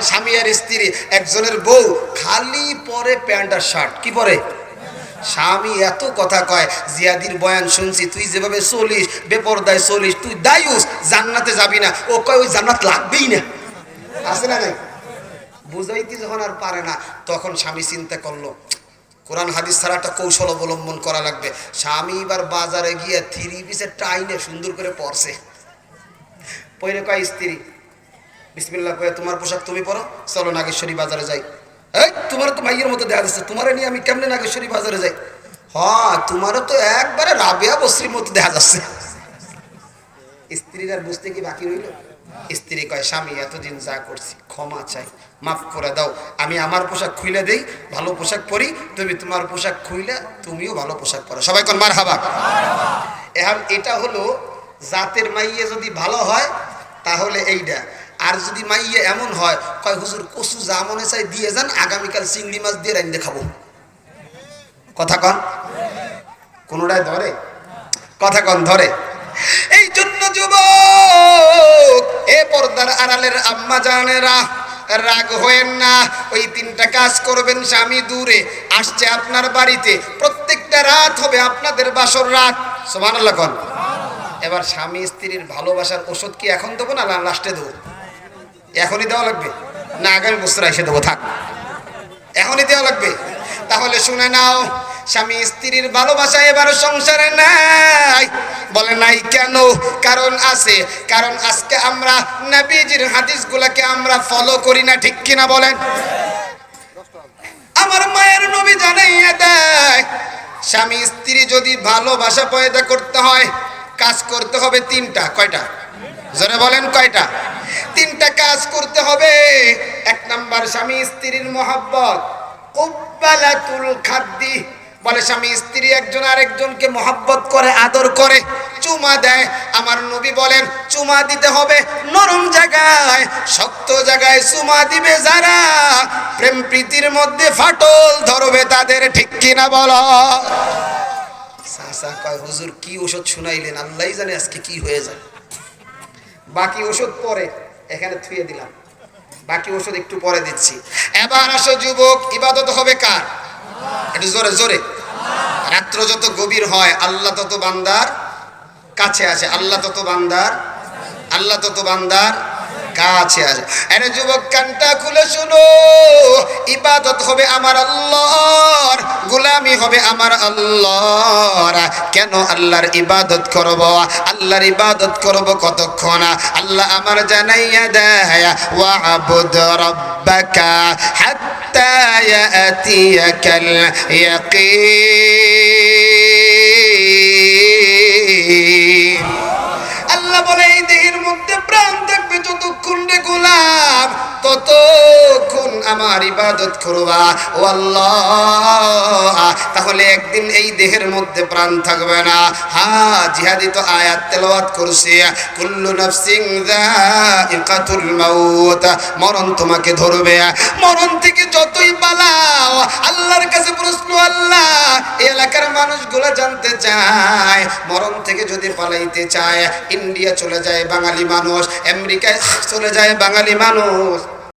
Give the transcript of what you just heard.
স্বামী আর স্ত্রী, একজনের বউ খালি পরে প্যান্ট আর শার্ট, কি পরে? স্বামী এত কথা কয়, জিয়াদির বয়ান শুনছি, তুই যেভাবে চলিস, বেপরদায় চলিস, তুই দায়ুস, জান্নাতে যাবি না। ও কয় ওই জান্নাত লাগবেই না, আছে না নাই? বুঝাইতে যখন আর পারে না, তখন স্বামী চিন্তা করলো কোরআন হাদিস ছাড়া একটা কৌশল অবলম্বন করা লাগবে। স্বামী এবার বাজারে গিয়ে 3 পিসের টাইনে সুন্দর করে পরছে, পরে কয় স্ত্রী, বিসমিল্লাহ কয়ে তোমার পোশাক তুমি পরো, চলো নাগেশ্বরী বাজারে যাই। এই তোমার তো মাইয়ের মতো দেখা যাচ্ছে, তোমার নিয়ে আমি কেমনে নাগেশ্বরী বাজারে যাই? হ্যাঁ, তোমারও তো একবারে রাবেয়া বস্রির মতো দেখা যাচ্ছে। স্ত্রীর আর বুঝতে কি বাকি রইল? স্ত্রী কয়, স্বামী এতদিন যা করছি ক্ষমা চাই, মাফ করে দাও। আমি আমার পোশাক খুইলে দেই, ভালো পোশাক পরি, তুমি তোমার পোশাক খুইলে তুমিও ভালো পোশাক পরো। সবাই কোন মারহাবা। এখন এটা হলো জাতের মাইয়ে যদি ভালো হয় তাহলে এইটা। আর যদি মাইয়ে এমন হয়, কয় হুজুর কচু যা মনে চাই দিয়ে যান, আগামীকাল চিংড়ি মাছ দিয়ে রাইন্দে খাবো। কথা কন, কোনোটাই ধরে? কথা কন ধরে? এই জন্য যুবক, এ পর্দার আড়ালের আম্মা জানেরা, রাগ হয়েন না। ওই 3টা কাজ করবেন। স্বামী দূরে আসছে আপনার বাড়িতে, প্রত্যেকটা রাত হবে আপনাদের বাসর রাত। সুবহানাল্লাহ কোন। এবার স্বামী স্ত্রীর ভালোবাসার ওষুধ কি এখন দেবো না লাস্টে দেবো? এখনই দেওয়া লাগবে না আগামী বছর এসে দেবো? থাক, এখনই দেওয়া লাগবে। তাহলে শুনে নাও, স্বামী স্ত্রীর ভালোবাসা এবার সংসারে নাই। বলে নাই কেন? কারণ আছে। কারণ আজকে আমরা নবীজির হাদিসগুলোকে আমরা ফলো করি না, ঠিক কিনা বলেন? আমার মায়ের নবী জানাইয়া দেয়, স্বামী স্ত্রী যদি ভালোবাসা পয়দা করতে হয়, কাজ করতে হবে 3টা। কয়টা? জোরে বলেন কয়টা? 3টা কাজ করতে হবে। 1 নাম্বার, স্বামী স্ত্রীর মহব্বত, কুব্বালাতুল খাদ্দি। বলে স্বামী স্ত্রী একজন আরেকজনকে মহব্বত করে, আদর করে, চুমা দেয়। আমার নবী বলেন চুমা দিতে হবে নরম জায়গায়, শক্ত জায়গায় চুমা দিবে যারা, প্রেম প্রীতির মধ্যে ফাটল ধরবে তাদের, ঠিক কিনা বলো? চাচা কয়, হুজুর কি ওষুধ শুনাইলেন, আল্লাহই জানে আজকে কি হয়ে যায়। বাকি ওষুধ পরে এখানে থুয়ে দিলাম, বাকি ওষুধ একটু পরে দিচ্ছি। এবার আসো যুবক, ইবাদত হবে কার? একটু জোরে জোরে। রাত্র যত গভীর হয় আল্লাহ তত বান্দার কাছে আসে, আল্লাহ তত বান্দার কাছে আসে। আরে যুবক, কানটা খুলে শুনো, ইবাদত হবে আমার আল্লাহর, গোলামি হবে আমার আল্লাহর। কেন আল্লাহর ইবাদত করব? আল্লাহর ইবাদত করব কতক্ষণ? আল্লাহ আমার জানাইয়া দেয়, ওয়া'বুদ রাব্বাকা হাত্তা ইয়াতিয়াকাল ইয়াকিন। আল্লাহ বলে এই দেহের মধ্যে প্রাণ থাকবে যতক্ষণ রে গোলাম, ততক্ষণ আমার ইবাদত করবা ও আল্লাহ। তাহলে একদিন এই দেহের মধ্যে প্রাণ থাকবে না। হ্যাঁ, জিহাদি তো আয়াত তেলাওয়াত করছে, কুল্লু নাফসিন যায়িকাতুল মাউত, মরণ তোমাকে ধরবে। মরণ থেকে যতই পালাও, আল্লাহর কাছে প্রশ্ন, আল্লাহ এই এলাকার মানুষগুলো জানতে চায়, মরণ থেকে যদি পালাইতে চায়, ইন্ডিয়া চলে যায় বাঙালি মানুষ, আমেরিকায় চলে যায় বাঙালি মানুষ,